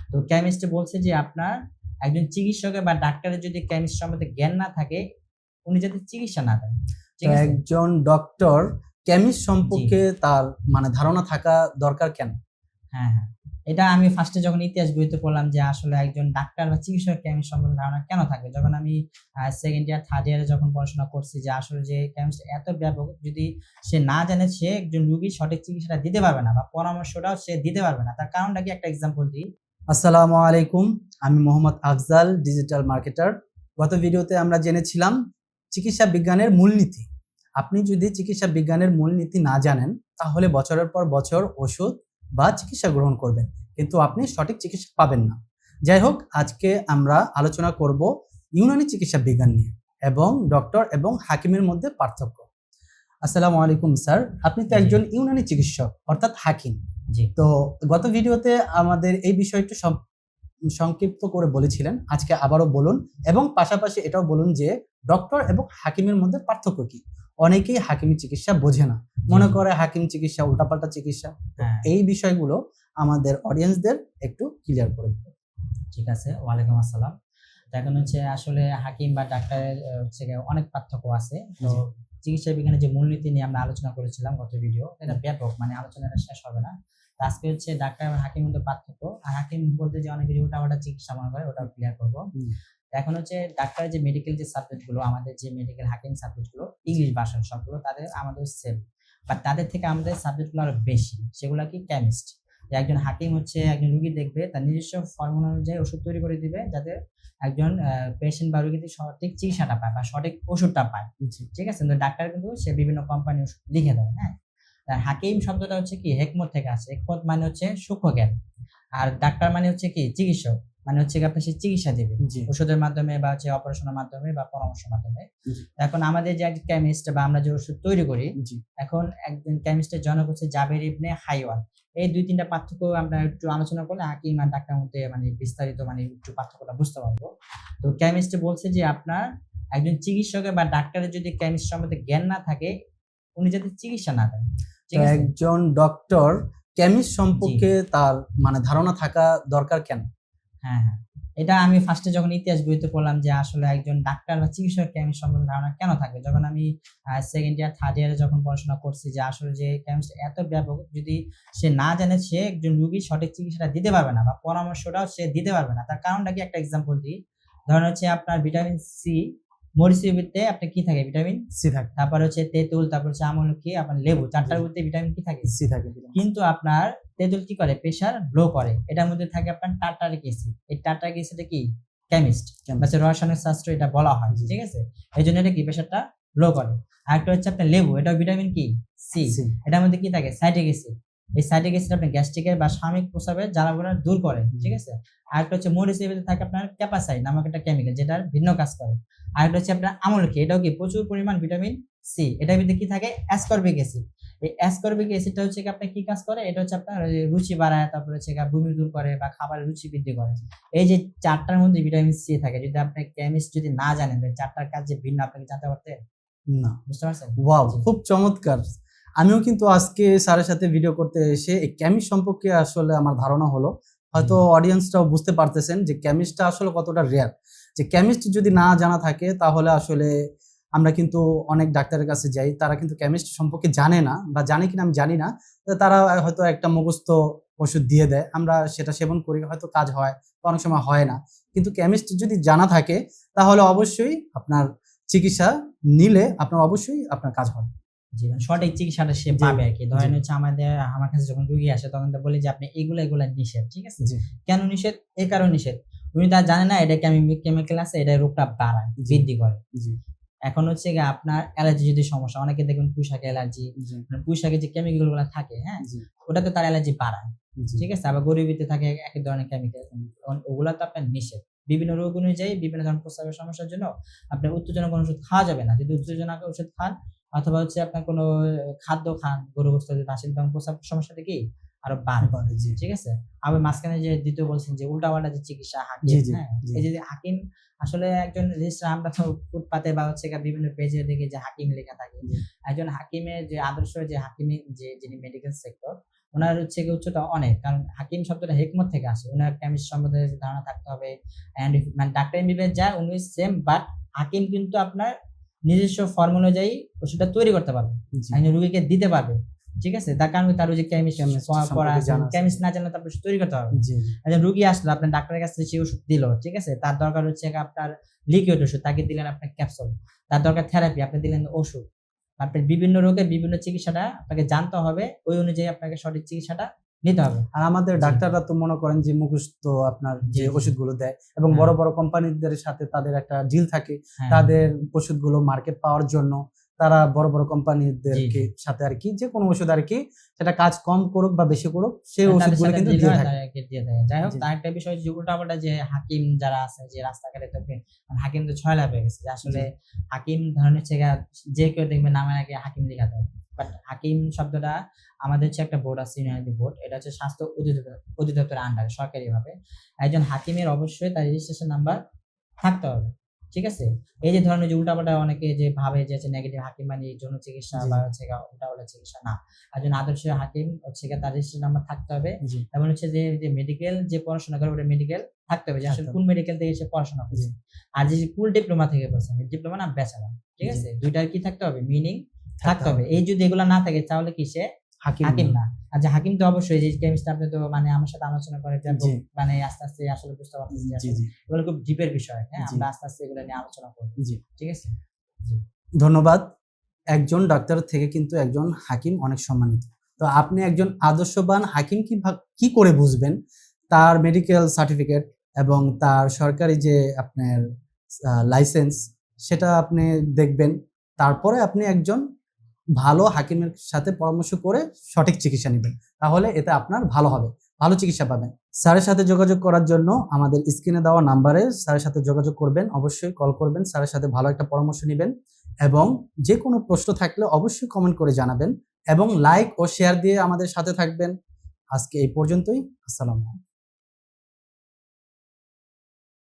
তো কেমিস্ট্রি বলছে যে আপনার একজন চিকিৎসকের বা ডাক্তারের যদি কেমিস্ট্রি সম্বন্ধে জ্ঞান না থাকে, উনি যাতে চিকিৎসা না দেন। ঠিক তো আছে? একজন ডক্টর কেমিস্ট জি। সম্পর্কে তার ধারণা থাকা দরকার কেন? হ্যাঁ, হ্যাঁ। এটা আমি ফার্স্টে যখন ইতিহাস বইতে পড়লাম যে আসলে একজন ডাক্তার বা চিকিৎসকের কেমিস্ট্রি সম্বন্ধে ধারণা কেন থাকবে? যখন আমি সেকেন্ড ইয়ার, থার্ড ইয়ারে যখন পড়াশোনা করছি যে আসলে যে কেমিস্ট্রি এত ব্যাপক, যদি সে না জানে সে একজন রোগীর সঠিক চিকিৎসাটা দিতে পারবে না বা পরামর্শটাও সে দিতে পারবে না। তার কারণটা কি একটা এক্সাম্পল দিই। আসসালামু আলাইকুম, আমি মোহাম্মদ আফজাল, ডিজিটাল মার্কেটার। গত ভিডিওতে আমরা জেনেছিলাম চিকিৎসা বিজ্ঞানের মূলনীতি। আপনি যদি চিকিৎসা বিজ্ঞানের মূলনীতি না জানেন তাহলে বছরের পর বছর ওষুধ বা চিকিৎসা গ্রহণ করবেন, কিন্তু আপনি সঠিক চিকিৎসা পাবেন না। যাই হোক, আজকে আমরা আলোচনা করব ইউনানি চিকিৎসা বিজ্ঞান নিয়ে এবং ডক্টর এবং হাকিমের মধ্যে পার্থক্য। আসসালামু আলাইকুম স্যার, আপনি তো একজন ইউনানি চিকিৎসক অর্থাৎ হাকিম। জি। তো গত ভিডিওতে আমাদের এই বিষয়টা সংক্ষিপ্ত করে বলেছিলেন, আজকে আবারও বলুন এবং পাশাপাশি এটাও বলুন যে ডক্টর এবং হাকিমের মধ্যে পার্থক্য কি। অনেকেই হাকিমি চিকিৎসা বোঝে না, মনে করে হাকিম চিকিৎসা উল্টাপাল্টা চিকিৎসা। হ্যাঁ। এই বিষয়গুলো আমাদের অডিয়েন্সদের একটু ক্লিয়ার করে দিন। ঠিক আছে। ওয়ালাইকুম আসসালাম। তো এখন হচ্ছে আসলে হাকিম বা ডাক্তারের হচ্ছে গিয়ে অনেক পার্থক্য আছে। তো জি। চিকিৎসা বিজ্ঞানের যে মূলনীতি নিয়ে আমরা আলোচনা করেছিলাম গত ভিডিও, এটা ব্যাপক, মানে আলোচনাটা শেষ হবে না। তো আজকে হচ্ছে ডাক্তার এবং হাকিমের মধ্যে পার্থক্য। আর হাকিম বলতে যে অনেকে উল্টাপাল্টা চিকিৎসা মনে করে, ওটাও ক্লিয়ার করব। এখন হচ্ছে ডাক্তারের যে মেডিকেল যে সাবজেক্ট গুলো, আমাদের যে মেডিকেল হাকিম সাবজেক্ট গুলো ইংলিশ ভাষার সবগুলো, তাদের আমাদের সেম, বাট তাদের থেকে আমাদের সাবজেক্ট গুলো আরো বেশি। সেগুলো কি কেমিস্ট। যে একজন হাকিম হচ্ছে একজন রোগী দেখবে, তার নিজস্ব ফর্মুলা অনুযায়ী ওষুধ তৈরি করে দিবে যাতে একজন পেশেন্ট বা রোগী সঠিক চিকিৎসাটা পায় বা সঠিক ওষুধটা পায়। ঠিক আছে? কিন্তু ডাক্তার কিন্তু সে বিভিন্ন কোম্পানি ওষুধ লিখে দেয়, হ্যাঁ? আর হাকিম শব্দটা হচ্ছে কি হেকমত থেকে আসে। হেকমত মানে হচ্ছে সূক্ষ্ম জ্ঞান। আর ডাক্তার মানে হচ্ছে কি চিকিৎসক। মানে হচ্ছে কি আপনার সে চিকিৎসা দিবে। ওষুধের মাধ্যমে বা হচ্ছে অপারেশনের মাধ্যমে বা পরামর্শের মাধ্যমে। এখন আমাদের যে একজন কেমিস্ট বা আমরা যে ওষুধ তৈরি করি, এখন একজন কেমিস্টের জনক হচ্ছে জাবের ইবনে হাইওয়ান। এই ২-৩ টা পার্থক্য আমরা একটু আলোচনা করলে হাকিম আর ডাক্তারের মধ্যে মানে বিস্তারিত মানে একটু পার্থক্যটা বুঝতে পারবো। তো কেমিস্ট্রি বলছে যে আপনার একজন চিকিৎসকের বা ডাক্তারের যদি কেমিস্ট্রি সম্বন্ধে জ্ঞান না থাকে, উনি যাতে চিকিৎসা না দেন। ঠিক তো আছে? একজন ডক্টর কেমিস্ট সম্পর্কে তার ধারণা থাকা দরকার কেন? হ্যাঁ, হ্যাঁ। এটা আমি ফার্স্টে যখন ইতিহাস বইতে পড়লাম যে আসলে একজন ডাক্তার বা চিকিৎসকের কেমিস্ট্রি সম্বন্ধে ধারণা কেন থাকবে? যখন আমি সেকেন্ড ইয়ার, থার্ড ইয়ারে যখন পড়াশোনা করছি যে আসলে যে কেমিস্ট্রি এত ব্যাপক, যদি সে না জানে সে একজন রোগীর সঠিক চিকিৎসাটা দিতে পারবে না বা পরামর্শটাও সে দিতে পারবে না। তার কারণটা কি একটা এক্সাম্পল দিই। ধরেন হচ্ছে আপনার ভিটামিন সি, মরিচের ভিতরে আপনার কি থাকে? ভিটামিন সি থাকে। তারপর হচ্ছে তেঁতুল, তারপর হচ্ছে আমলকি, আপনার লেবু, ৪ টার মধ্যে ভিটামিন কি থাকে? সি থাকে। কিন্তু আপনার তেঁতুল কি করে? প্রেশার লো করে। এটার মধ্যে থাকে আপনার টার্টারিক অ্যাসিড। এই টার্টারিক অ্যাসিডটা কি? কেমিস্ট বা হচ্ছে রসায়নের শাস্ত্র এটা বলা হয়। ঠিক আছে? এজন্য এটা কি প্রেশারটা লো করে। আরেকটা হচ্ছে আপনার লেবু, এটাও ভিটামিন কি? সি। এটার মধ্যে কি থাকে? Citric acid. এই সাইট্রিক অ্যাসিড আপনার গ্যাস্ট্রিকের বা সাময়িক প্রস্রাবের জ্বালা-পোড়া দূর করে। ঠিক আছে? আরেকটা হচ্ছে মরিচের ভিতরে থাকে আপনার ক্যাপাসাইন নামক একটা কেমিক্যাল, যেটার ভিন্ন কাজ করে। আরেকটা হচ্ছে আপনার আমলকি, এটাও কি প্রচুর পরিমাণ ভিটামিন সি। এটার ভিতরে কি থাকে? Ascorbic acid. এই অ্যাসকর্বিক অ্যাসিডটা হচ্ছে কি আপনার কি কাজ করে? এটা হচ্ছে আপনার রুচি বাড়ায়, তারপরে হচ্ছে বমি দূর করে বা খাবারের রুচি বৃদ্ধি করে। এই যে ৪ টার মধ্যে ভিটামিন সি থাকে। যদি আপনি কেমিস্ট যদি না জানেন, ৪ টার কাজ যে ভিন্ন, আপনি কি জানতে পারতেন? না। বুঝতে পারছেন? ওয়াও, খুব চমৎকার। আমিও কিন্তু আজকে স্যারের সাথে ভিডিও করতে এসে এই কেমিস্ট সম্পর্কে আসলে আমার ধারণা হলো। হয়তো অডিয়েন্সটাও বুঝতে পারতেছেন যে কেমিস্টটা আসলে কতটা রেয়ার। যে কেমিস্ট যদি না জানা থাকে তাহলে আসলে আমরা কিন্তু অনেক ডাক্তারের কাছে যাই, তারা কিন্তু কেমিস্ট সম্পর্কে জানে না, বা জানে কিনা আমি জানি না। তারা হয়তো একটা মুখস্থ ওষুধ দিয়ে দেয়, আমরা সেটা সেবন করি, হয়তো কাজ হয়, অনেক সময় হয় না। কিন্তু কেমিস্ট যদি জানা থাকে তাহলে অবশ্যই আপনার চিকিৎসা নিলে আপনার অবশ্যই আপনার কাজ হবে। জি, মানে সঠিক চিকিৎসাটা সে পাবে আরকি। ধরেন হচ্ছে আমার কাছে যখন রোগী আসে তখন তো বলি যে আপনি এগুলা নিষেধ। ঠিক আছে? কেন নিষেধ? এই কারণে নিষেধ। উনি তা জানে না এটা কেমিক্যাল আছে, এটা রোগটা বাড়ায়, বৃদ্ধি করে। এখন হচ্ছে গিয়ে আপনার অ্যালার্জি যদি সমস্যা, অনেকে দেখবেন পুঁইশাকে অ্যালার্জি, মানে পুঁইশাকে যে কেমিক্যাল গুলো থাকে, হ্যাঁ? ওটাতে তার অ্যালার্জি বাড়ায়। ঠিক আছে? আবার গরুবিতে থাকে এক ধরনের কেমিক্যাল। এখন ওগুলা তো আপনার নিষেধ। বিভিন্ন রোগ অনুযায়ী বিভিন্ন ধরনের প্রস্রাবের সমস্যার জন্য আপনার উত্তেজনক কোনো ওষুধ খাওয়া যাবে না। যদি উত্তেজনক ওষুধ খান অথবা হচ্ছে আপনার কোনো খাদ্য খান, গরু গোশত যদি আসেন, তখন প্রস্রাব সমস্যাটা কি আরো বাড়ে। ঠিক আছে? আবার মাঝখানে যে দ্বিতীয় বলছেন যে উল্টাপাল্টা যে চিকিৎসা হাকিম, হ্যাঁ? এই যে হাকিম আসলে একজন রেজিস্ট্রার, আমরা তো ফুটপাতে বা হচ্ছে বিভিন্ন পেজে দেখি যে হাকিম লেখা থাকে। একজন হাকিমের যে আদর্শ, যে হাকিমের যে যিনি মেডিকেল সেক্টর, ওনার হচ্ছে কি উচ্চতা অনেক, কারণ হাকিম শব্দটা হিকমত থেকে আসে। ওনার কেমিস্ট সম্বন্ধে ধারণা থাকতে হবে। এন্ড মানে ডাক্তার এমবিবিএস যা উনি সেম, বাট হাকিম কিন্তু আপনার নিজস্ব ফর্মুলা অনুযায়ী ওষুধটা তৈরি করতে পারবে, জি একজন রোগীকে দিতে পারবে। ঠিক আছে, তার কারণ তার ওই যে কেমিস্ট Chemist পড়া সম্পর্কে আছে, জানা আছে। কেমিস্ট না জানলে তারপর তৈরি করতে পারবে না। জি একজন রোগী আসলো, আপনার ডাক্তারের কাছে সেই ওষুধ দিল, ঠিক আছে, তার দরকার হচ্ছে আপনার লিকুইড ওষুধ, তাকে দিলেন আপনার ক্যাপসুল। তার দরকার থেরাপি, আপনি দিলেন ওষুধ। আপনার বিভিন্ন রোগের বিভিন্ন চিকিৎসাটা আপনাকে জানতে হবে, ওই অনুযায়ী আপনাকে সঠিক চিকিৎসাটা নিতে হবে। আর আমাদের জি। ডাক্তাররা তো মনে করেন যে মুখস্থ আপনার জি, যে জি। ওষুধগুলো দেয় এবং হ্যাঁ। বড় বড় কোম্পানিদের সাথে তাদের একটা ডিল থাকে, হ্যাঁ, তাদের ওষুধগুলো মার্কেট পাওয়ার জন্য তারা বড় বড় কোম্পানিদেরকে জি। সাথে আর কি যে কোনো ওষুধ আর কি সেটা কাজ কম করুক বা বেশি করুক সেই তাদের ওষুধগুলো সাথে কিন্তু deal দিয়ে হয়, থাকে। তাদেরকে দিয়ে দেয়। যাই হোক, জি। আরেকটা বিষয় যে উল্টাপাল্টা যে হাকিম যারা আছে, যে রাস্তাঘাটে তো মানে হাকিম তো ছয়লা হয়ে গেছে, যে আসলে হাকিম ধরেন হচ্ছে যে কেউ দেখবে নামের আগে হাকিম লেখা দেয়। বাট হাকিম শব্দটা আমাদের হচ্ছে একটা বোর্ড আছে, ইউনাইটেড বোর্ড, এটা হচ্ছে স্বাস্থ্য অধিদপ্তরের আন্ডারে সরকারিভাবে। একজন হাকিমের অবশ্যই তার রেজিস্ট্রেশন নাম্বার থাকতে হবে। ঠিক আছে, এই যে ধরনের যে উল্টাপাল্টা অনেকে যে ভাবে যে নেগেটিভ হাকিম মানে যৌন চিকিৎসা জি। বা হচ্ছে উল্টাপাল্টা চিকিৎসা, না। একজন আদর্শ হাকিম হচ্ছে তার রেজিস্ট্রেশন নাম্বার থাকতে হবে, জি এবং হচ্ছে যে মেডিকেল যে পড়াশোনা করে ওটা মেডিকেল থাকতে হবে, যে আসলে থাকতে কোন মেডিকেল থেকে সে পড়াশোনা জি করছে। আর যে ফুল ডিপ্লোমা থেকে বলছে, ডিপ্লোমা না ব্যাচেলর, ঠিক জি। আছে, দুইটার কি থাকতে হবে, মিনিং থাকতে থাকতে হবে। হবে। এই যদি এগুলো না থাকে তাহলে কি সে হাকিম না। আর যে হাকিম তো অবশ্যই, যে কেমিস্ট আপনি তো মানে আমার সাথে আলোচনা করে জি। মানে আস্তে আস্তে আসলে বুঝতে পারতেছি যে জি আসলে জি এগুলো খুব ডিপের বিষয়। হ্যাঁ, জি। আমরা আস্তে আস্তে এগুলো নিয়ে আলোচনা করবো। জি ঠিক আছে। জি। ধন্যবাদ। একজন ডাক্তার থেকে কিন্তু একজন হাকিম অনেক সম্মানিত। তো আপনি একজন আদর্শবান হাকিম কি করে বুঝবেন? তার মেডিকেল সার্টিফিকেট এবং তার সরকারি যে আপনার লাইসেন্স সেটা আপনি দেখবেন। তারপরে আপনি একজন ভালো হাকিমের সাথে পরামর্শ করে সঠিক চিকিৎসা নিবেন। তাহলে এতে আপনার ভালো হবে, ভালো চিকিৎসা পাবেন। স্যারের সাথে যোগাযোগ করার জন্য আমাদের স্ক্রিনে দেওয়া নাম্বারে স্যারের সাথে যোগাযোগ করবেন, অবশ্যই কল করবেন, স্যারের সাথে ভালো একটা পরামর্শ নিবেন এবং যে কোনো প্রশ্ন থাকলে অবশ্যই কমেন্ট করে জানাবেন এবং লাইক ও শেয়ার দিয়ে আমাদের সাথে থাকবেন। আজকে এই পর্যন্তই। আসসালামু আলাইকুম।